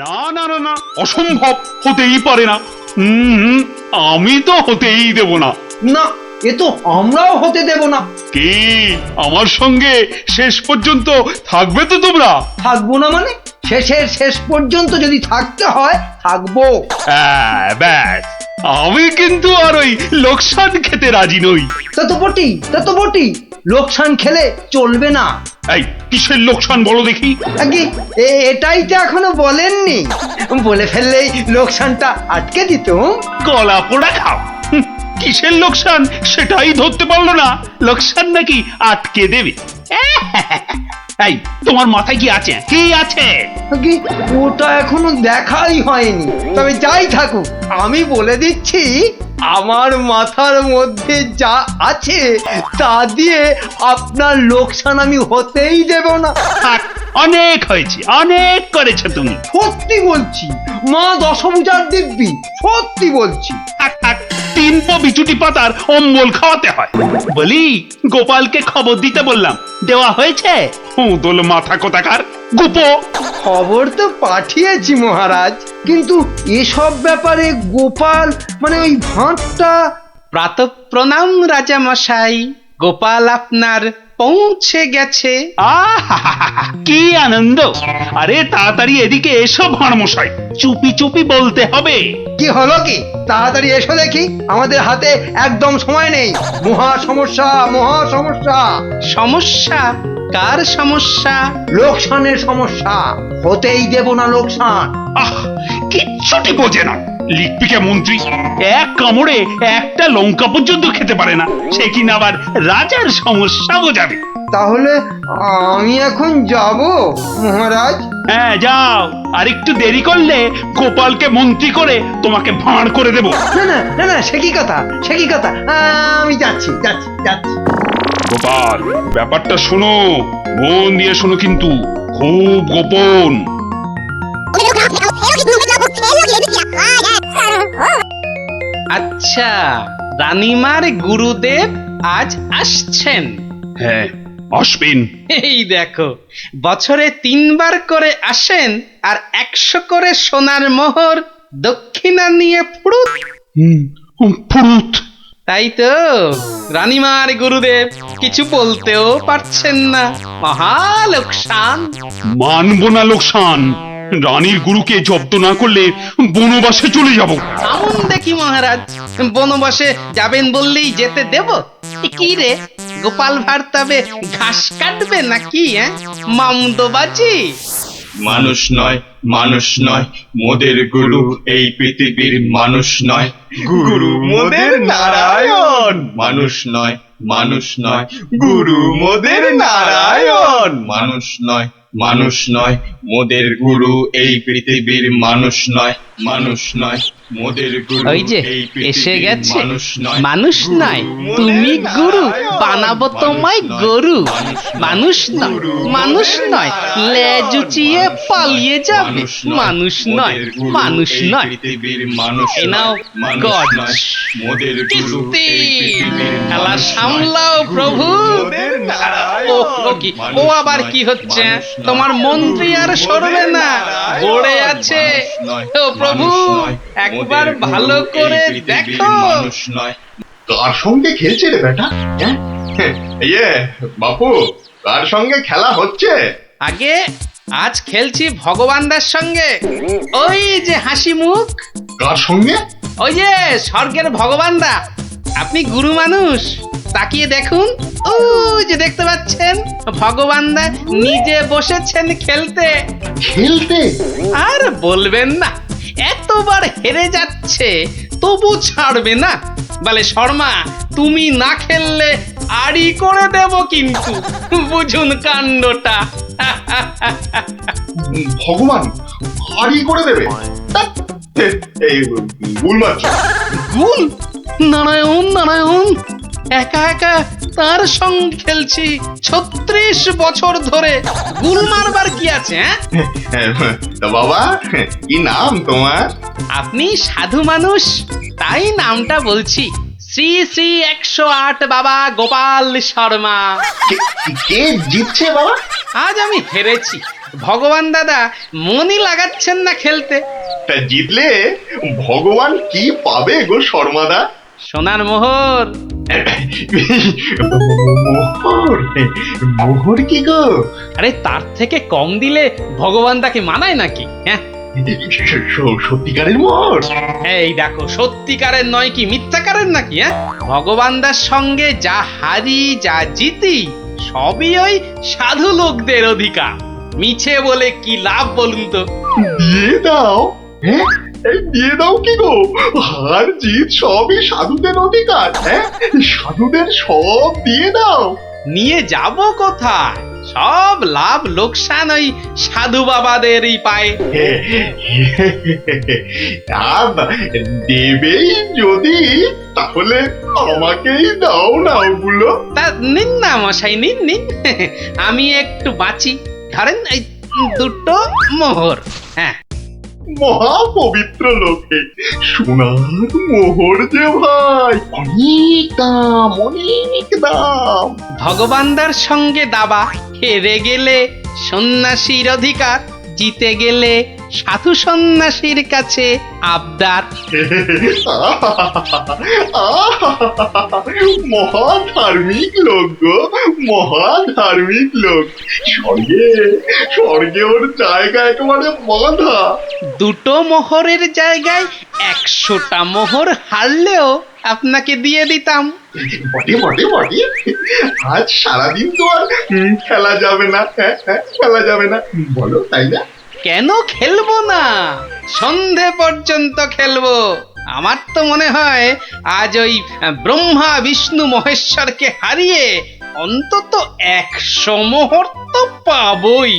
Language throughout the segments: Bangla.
না না না না, অসম্ভব, হতেই পারে না। আমি তো হতেই দেব না। না, এ তো আমরাও হতে দেব না। কি আমার সঙ্গে শেষ পর্যন্ত থাকবে তো তোমরা? থাকবো না মানে? শেষের শেষ পর্যন্ত যদি থাকতে হয় থাকবো। হ্যাঁ, ব্যাস, আমি কিন্তু আর ওই লোকসান খেতে রাজি নই। তা তো বটি, লোকসান খেলে চলবে না। এই কিসের লোকসান বলো দেখি? আগে এটাই তো এখনো বলেননি। বলে ফেললেই লোকসানটা আটকে দিত। কলা পোড়া খাও। কিসের লোকসান সেটাই ধরতে পারলো না, লোকসান নাকি আটকে দেবে। এই তোমার মাথায় কি আছে? কি আছে? আগে ওটা এখনো দেখাই হয়নি। তবে যাই থাকুক, আমি বলে দিচ্ছি, আমার মাথার মধ্যে যা আছে তা দিয়ে আপনার লোকসান আমি হতেই দেব না। থাক, অনেক হয়েছে, অনেক করেছো তুমি। সত্যি বলছি, মা দশভুজার দিব্যি, সত্যি বলছি। থাক থাক, 3 পো বিচুটি পাতার অম্বল খাওয়াতে হয়। বলি, গোপালকে খবর দিতে বললাম, দেওয়া হয়েছে? উদল মাথা কোথাকার গুপো। খবর তো পাঠিয়েছি মহারাজ, কিন্তু এসব ব্যাপারে গোপাল মানে ওই ভাঁটটা। প্রাতঃ প্রণাম রাজা মশাই, গোপাল আপনার পৌঁছে গেছে। আহা, কি আনন্দ! আরে তাড়াতাড়ি এদিকে এসো ভাঁড় মশাই, চুপি চুপি বলতে হবে। কি হলো কি? তাড়াতাড়ি এসো দেখি, আমাদের হাতে একদম সময় নেই। মহা সমস্যা, মহা সমস্যা। সমস্যা? কার সমস্যা? লোকসানের সমস্যা, হতেই দেব না লোকসান। আহ, কিচ্ছুটি বোঝে না, লিখপিকে মন্ত্রী, এক কামড়ে একটা লঙ্কা পর্যন্ত খেতে পারে না, সে কিনা আবার রাজার সমস্যা বোঝাবে। তাহলে আমি এখন যাব মহারাজ? হ্যাঁ যাও, আর একটু দেরি করলে গোপালকে মন্ত্রী করে তোমাকে ভাঁড় করে দেব। না না না না, সে কি কথা, সে কি কথা? আমি যাচ্ছি যাচ্ছি যাচ্ছি। গোপাল, ব্যাপারটা শোনো, মন দিয়ে শোনো, কিন্তু খুব গোপন। আচ্ছা, রানীমার গুরুদেব আজ আসছেন? হ্যাঁ, আসবেন। এই দেখো, বছরে 3 বার করে আসেন, আর 100 করে সোনার মোহর দক্ষিণা নিয়ে ফুরুত। ফুরুত। তাই তো, রানীমার গুরুদেব কিছু বলতেও পারছেন না। মহা লোকসান। মানব না লোকসান, রানীর গুরুকে জব্দ না করলে বনবাসে চলে যাব। আমন দেখি মহারাজ, বনবাসে যাবেন বললেই যেতে দেব? কি রে, গোপাল ভাঁড় তবে ঘাস কাটবে নাকি? মামদোবাজি। মানুষ নয়, মানুষ নয়, মোদের গুরু এই পৃথিবীর মানুষ নয়। গুরু মোদের নারায়ণ। মানুষ নয়, মানুষ নয়, গুরু মোদের নারায়ণ। মানুষ নয়, মানুষ নয়, মোদের গুরু এই পৃথিবীর মানুষ নয়। মানুষ নয়, মোদের গুরু ওই যে এই এসে পৃথিবীর গেছে। মানুষ নয়। মানুষ নয়, তুমি গুরু, বানাবো তোমায় গরু। মানুষ নয়, মানুষ নয়, লেজ উঁচিয়ে পালিয়ে যাবে। মানুষ নয়, মানুষ নয়। পৃথিবীর মানুষ এই নাও মানুষ গজ। নয়, মোদের গুরু কিস্তি। এই পৃথিবীর খেলা মানুষ সামলাও নয়। প্রভু। মোদের নারায়ণ। ও কি, ও মানুষ আবার নয়, কি হচ্ছে? মানুষ নয়। তোমার মন্ত্রী আর সরবে না, নারায়ণ। পড়ে আছে। মানুষ নয়, ও প্রভু, মানুষ নয়, একবার মোদের গুরু ভালো এই করে পৃথিবীর দেখো। মানুষ নয়। কার সঙ্গে খেলছে রে বেটা? ইয়ে বাপু, কার সঙ্গে খেলা হচ্ছে? আগে আজ খেলছি ভগবানদার সঙ্গে। ওই যে হাসি মুখ, কার সঙ্গে? ওই যে স্বর্গের ভগবানদা। আপনি গুরু মানুষ, তাকিয়ে দেখুন, ও যে দেখতে পাচ্ছেন, ভগবানদা নিজে বসেছেন খেলতে। খেলতে? আর বলবেন না, এতবার হেরে যাচ্ছে তবু ছাড়বে না। বলে, শর্মা তুমি না খেললে আড়ি করে দেব কিন্তু, বুঝুন কাণ্ডটা। ভগবান হারি করে দেবে? এই ভুল মারছো। গুল? নারায়ণ নারায়ণ, একা একা তার সঙ্গে খেলছি 36 বছর ধরে। গুল মারবার কি আছে? তা বাবা, কি নাম তোমার? আপনি সাধু মানুষ, তাই নামটা বলছি। শ্রী শ্রী 108 বাবা গোপাল শর্মা। কে জিতছে বাবা? আজ আমি হেরেছি, ভগবান দাদা মনই লাগাচ্ছেন না খেলতে। তা জিতলে ভগবান কি পাবে গো শর্মাদা? সোনার মোহর। মোহর? মোহর কি গো? আরে তার থেকে কম দিলে ভগবান তাকে মানায় নাকি? হ্যাঁ, সত্যিকারের মোহর? এই দেখো, সত্যিকারের নয় কি মিথ্যাকারের নাকি? হ্যাঁ, ভগবান দার সঙ্গে যা হারি যা জিতি সবই ওই সাধু লোকদের অধিকার। মিছে বলে কি লাভ বলুন তো? দিয়ে দাও। হ্যাঁ, এই দিয়ে দাও কি গো? হার জিত সবই সাধুদের অধিকার। হ্যাঁ, সাধুদের সব দিয়ে দাও। নিয়ে যাব কোথায়? সব লাভ লোকসান ওই সাধু বাবাদেরই পায়। আর দেবেই যদি, তাহলে আমাকেই দাও না ওগুলো। তা নিন না মশাই, নিন নিন। আমি একটু বাঁচি, ধরেন এই দুটো মোহর। হ্যাঁ, মহা পবিত্র লোকে সোনার মোহর যে ভাই, অনেক দাম, অনেক দাম। ভগবানদার সঙ্গে দাবা, হেরে গেলে সন্ন্যাসীর অধিকার, জিতে গেলে সাধু সন্ন্যাসীর কাছে আবদার। মহা ধার্মিক লোক গো, মহা ধার্মিক লোক। স্বর্গে, স্বর্গে ওর জায়গা একেবারে বাঁধা। দুটো মোহরের জায়গায় 100টা মোহর হারলেও আপনাকে দিয়ে দিতাম। বটে বটে বটে, আজ সারাদিন তো আর খেলা যাবে না। হ্যাঁ হ্যাঁ, খেলা যাবে না, বলো তাই না? কেন খেলবো না? সন্ধে পর্যন্ত খেলবো। আমার তো মনে হয় আজ ওই ব্রহ্মা বিষ্ণু মহেশ্বরকে হারিয়ে অন্তত 100 মোহর তো পাবই।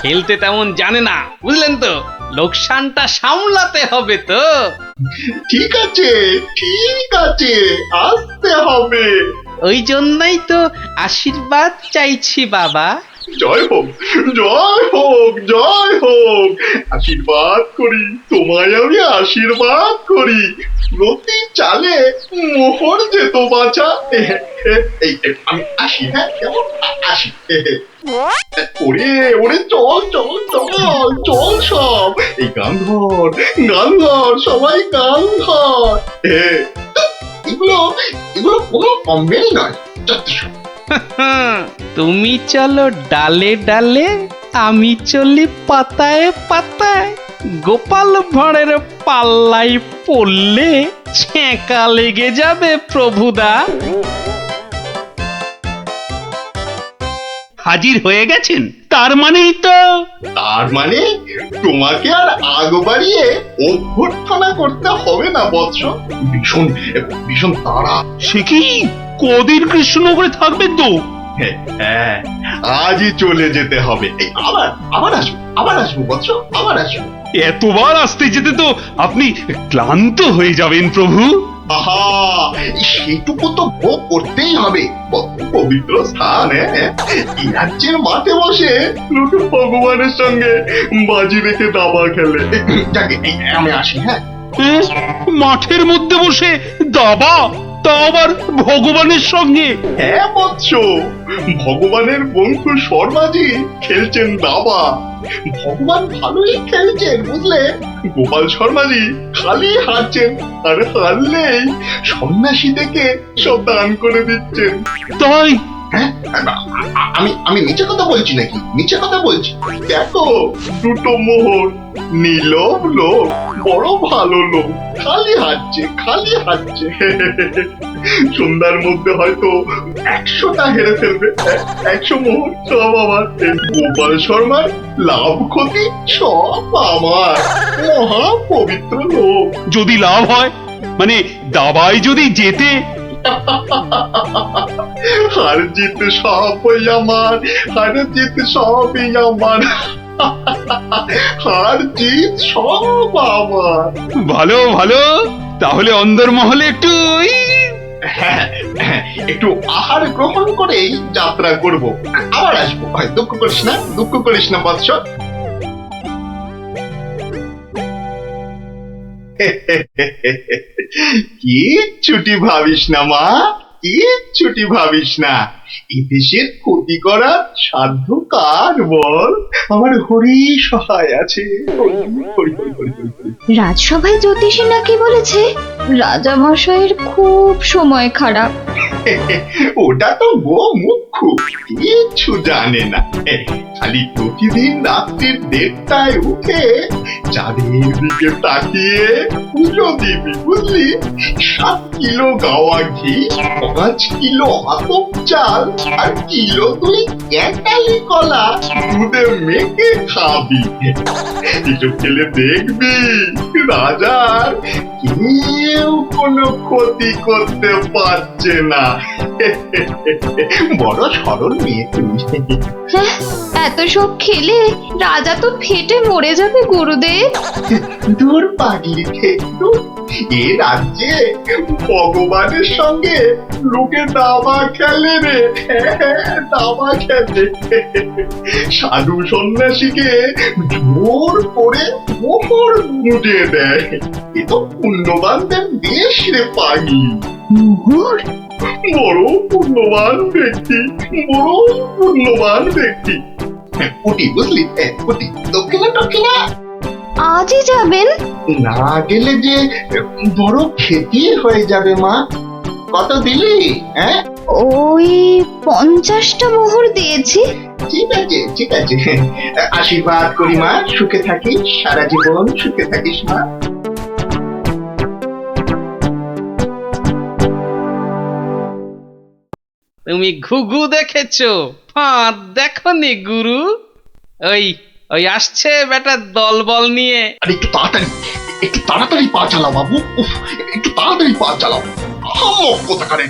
খেলতে তেমন জানে না, বুঝলেন তো? লোকসানটা সামলাতে হবে তো। ঠিক আছে, ঠিক আছে, আসতে হবে। ওই জন্যই তো আশীর্বাদ চাইছি বাবা। জয় হোক, জয় হোক, জয় হোক। আশীর্বাদ করি তোমায়, আমি আশীর্বাদ করি। প্রতি চালে মোহর যেত বাঁচা। এই আমি আসি। হ্যাঁ, কেমন আসি। ওরে ওরে, চল চল চল চল সব। এই গান ধর, গান ধর, সবাই গান ধর। এগুলো এগুলো কোনো কমবেই নয়। যথেষ্ট। তুমি চলো ডালে ডালে, আমি চলি পাতায় পাতায়। গোপাল ভাঁড়ের পাল্লাই পড়লে ছ্যাঁকা লেগে যাবে প্রভুদা। হাজির হয়ে গেছেন, তার মানেই তো। তার মানে তোমাকে আর আগ বাড়িয়ে অভ্যর্থনা করতে হবে না বৎস। ভীষণ ভীষণ তাড়া। সে কি কদিন কৃষ্ণনগরে থাকবেন তো? হ্যাঁ, আজই চলে যেতে হবে। এই আবার আবার আসবো, আবার আসবো বৎস, আবার আসবো। এতবার আসতে যেতে তো আপনি ক্লান্ত হয়ে যাবেন প্রভু। আহা, সেটুকু তো ভোগ করতেই হবে। পবিত্র স্থান। এই রাজ্যের মাঠে বসে লোকে ভগবানের সঙ্গে বাজি রেখে দাবা খেলে। যাকে আমি আসি। হ্যাঁ, মাঠের মধ্যে বসে দাবা, তা আবার ভগবানের সঙ্গে? হ্যাঁ বৎস, ভগবানের বন্ধু শর্মাজি খেলছেন দাবা। ভগবান ভালোই খেলছেন, বুঝলে। গোপাল শর্মাজি খালি হারছেন, আর হারলেই সন্ন্যাসী থেকে সব দান করে দিচ্ছেন। তাই? হ্যাঁ, আমি আমি মিছে কথা বলছি নাকি? মিছে কথা বলছি? দেখো, দুটো মোহর, নীলব লোক, বড় ভালো লোক, খালি হাঁটছে, খালি হাঁটছে। সন্ধ্যার মধ্যে হয়তো 100টা হেরে ফেলবে। 100 মোহর সব আমার। গোপাল শর্মার লাভ ক্ষতি সব আমার। মহা পবিত্র লোক। যদি লাভ হয়, মানে দাবায় যদি জেতে? হার জিত সবই আমার, হার জিত সবই আমার, হার জিত সব আমার। ভালো ভালো, তাহলে অন্দরমহলে একটু হ্যাঁ, একটু আহার গ্রহণ করেই যাত্রা করব। আবার আসবো। দুঃখ করিস না, দুঃখ করিস না বৎস। কি ছুটি ভাবিস না মা, কিচ্ছুটি ভাবিস না। এই দেশের ক্ষতি করার সাধ্য কার বল? আমার হরি সহায় আছে। হরি, হরি, হরি, হরি, হরি, হরি। রাজসভায় জ্যোতিষী নাকি বলেছে রাজা মশাইয়ের খুব সময় খারাপ। ওটা তো মুখ্য, কিচ্ছু জানে না। খালি প্রতিদিন রাত্রির 1:30টায় উঠে চাঁদের দিকে তাকিয়ে পুজো দিবি, বুঝলি? 7 কিলো গাওয়া ঘি, 5 কিলো আতপ চাল আর কিলো 2 ক্যাটালি কলা দুধে মেখে খাবি। এসব খেলে দেখবি রাজার কেউ কোনো ক্ষতি করতে পারছে না। বড় সরল মেয়ে তুমি। হ্যাঁ, এত সব খেলে রাজা তো ফেটে মরে যাবে গুরুদেব। দূর পাগলি, দূর। এ রাজ্যে ভগবানের সঙ্গে লোকে দাবা খেলে রে, দাবা খেলে। সাধু সন্ন্যাসীকে জোর করে মোহর গুঁজে দেয়। এ তো পুণ্যবানদের দেশ রে পাগলি। মোহর? বড় পুণ্যবান ব্যক্তি, বড় পুণ্যবান ব্যক্তি। পুটি, বুঝলি? পুটি, দক্ষিণা আজই যাবেন? না গেলে যে বড় ক্ষতি হয়ে যাবে মা। কত দিলি? হ্যাঁ, ওই 50টা মোহর দিয়েছি। ঠিক আছে, ঠিক আছে। আশীর্বাদ করি মা, সুখে থাকিস, সারা জীবন সুখে থাকিস মা। তুমি ঘুঘু দেখেছো, ফাঁদ দেখনি গুরু? ওই ওই আসছে বেটা দলবল নিয়ে। আর একটু তাড়াতাড়ি পা চালাও বাবু। উফ, একটু তাড়াতাড়ি পা চালাও। কোথাকারে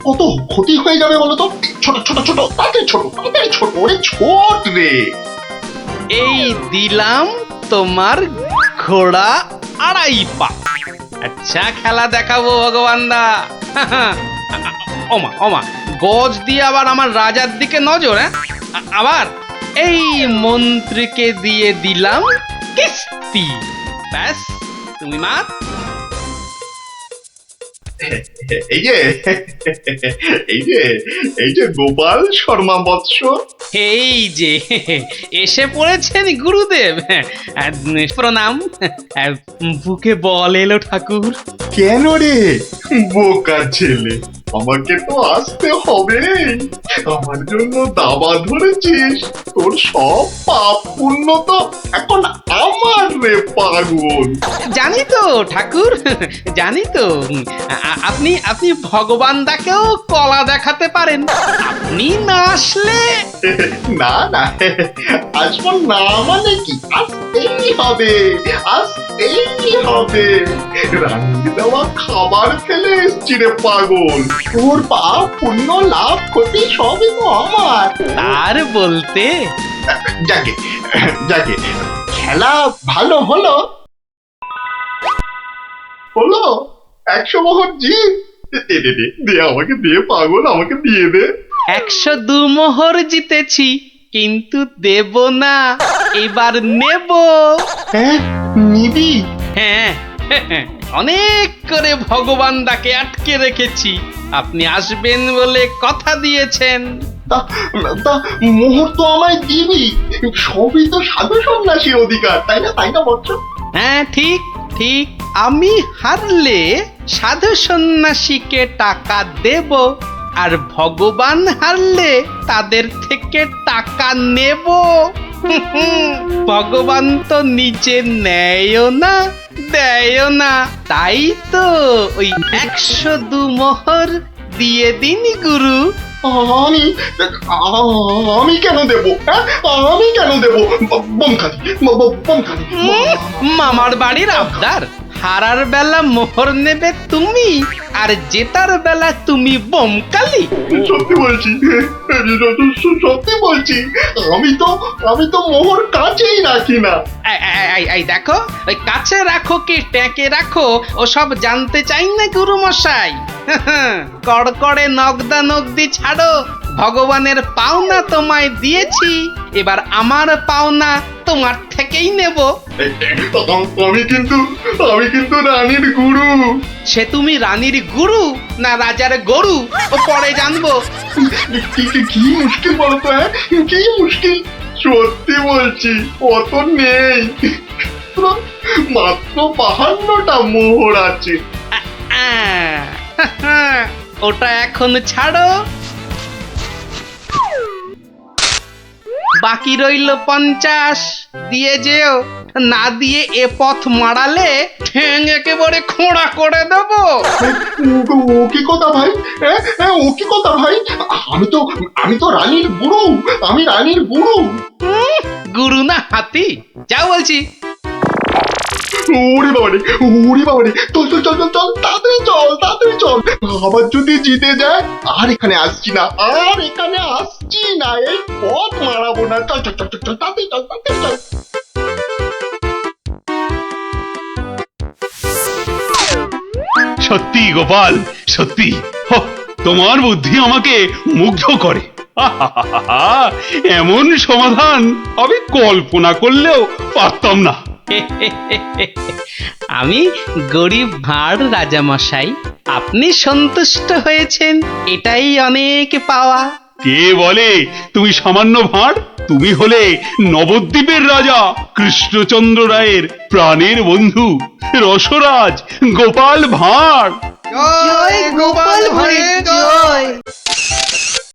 কত ক্ষতি হয়ে যাবে বলো তো? ছোট ছোট ছোট, তাড়াতাড়ি ছোট, তাড়াতাড়ি ছোট, ওরে ছোট রে। এই দিলাম তোমার ঘোড়া 2.5 পা। আচ্ছা খেলা দেখাবো ভগবান দা। ওমা ওমা, গজ দিয়ে আবার আমার রাজার দিকে নজর। হ্যাঁ, আবার এই মন্ত্রীকে দিয়ে দিলাম কিস্তি। ব্যাস, তুমি মাত। এই যে এই যে গোপাল শর্মা বৎস। এই যে এসে পড়েছেন গুরুদেব। প্রণাম। বুকে বল এলো ঠাকুর। কেন রে বোকা ছেলে, আমাকে তো আসতে হবে। আমার জন্য দাবা ধরেছিস, তোর সব পাপ পুণ্য তো এখন আমার রে পাগল। জানি তো ঠাকুর, জানি তো। আপনি আপনি ভগবান দাকেও কলা দেখাতে পারেন। আপনি না আসলে না না, আসবো না মানে কি? আসতেই হবে, আসতেই হবে। রান্নি দেওয়া খাবার খেলে এসছি রে পাগল। তোর পাপ পুণ্য লাভ ক্ষতি সবই তো আমার। তার বলতে যাকে যাকে খেলা ভালো হলো হলো। 100 মোহর জিত। দে আমাকে, দে পাগল, আমাকে দিয়ে দে। 102 মোহর জিতেছি, কিন্তু দেব না, এবার নেব। হ্যাঁ, নিবি? হ্যাঁ, অনেক করে ভগবান দাকে আটকে রেখেছি। আপনি আসবেন বলে কথা দিয়েছেন। তা তা মোহর তো আমায় দিবি। সবই তো সাধু সন্ন্যাসীর অধিকার, তাই না? তাই না বৎস? হ্যাঁ, ঠিক ঠিক। আমি হারলে সাধু সন্ন্যাসীকে টাকা দেব, আর ভগবান হারলে তাদের থেকে টাকা নেব। ভগবান তো নিজে নেয়ও না, দেয়ও না। তাই তো ওই 102 মোহর দিয়ে দিন গুরু। আমি আমি কেন দেব? হ্যাঁ, আমি কেন দেব? বোমখালি, বোমখালি। মামার বাড়ির আবদার। হারার বেলা মোহর নেবে তুমি, আর জেতার বেলা তুমি বোমকালি। সত্যি বলছি, সত্যি বলছি। আমি তো মোহর কাছেই রাখি না। এই দেখো, ওই কাছে রাখো কি ট্যাঁকে রাখো ওসব জানতে চাই না গুরু মশাই। কড়কড়ে নগদা নগদি ছাড়ো। ভগবানের পাওনা তোমায় দিয়েছি, এবার আমার পাওনা তোমার থেকেই নেব। আমি কিন্তু রানীর গুরু। সে তুমি রানীর গুরু না রাজার গরু ও পরে জানবো। কি মুশকিল বলতো, হ্যাঁ কি মুশকিল? সত্যি বলছি অত নেই, মাত্র 52টা মোহর আছে। ওটা এখন ছাড়ো, বাকি রইল 50। দিয়ে যেও, না দিয়ে এ পথ মারালে ঠ্যাং একেবারে খোঁড়া করে দেবো। ও কি কথা ভাই? ও কি কথা ভাই? আমি তো রানীর গুরু, আমি রানীর গুরু। গুরু না হাতি, যাও বলছি। ওরে বাবারে, চল তাড়াতাড়ি চল। আবার যদি জিতে যায় আর এখানে আসছি না, এই পথ মারাবো না। চল তাড়াতাড়ি চল। সত্যি গোপাল, সত্যি তোমার বুদ্ধি আমাকে মুগ্ধ করে। আহাহাহা, এমন সমাধান আমি কল্পনা করলেও পারতাম না। আমি গরিব ভাঁড় রাজামশাই, আপনি সন্তুষ্ট হয়েছেন, এটাই অনেক পাওয়া। কে বলে তুমি সামান্য ভাঁড়? তুমি হলে নবদ্বীপের রাজা কৃষ্ণচন্দ্র রায়ের প্রাণের বন্ধু রসরাজ গোপাল ভাঁড়। জয় গোপাল ভাঁড়ের জয়।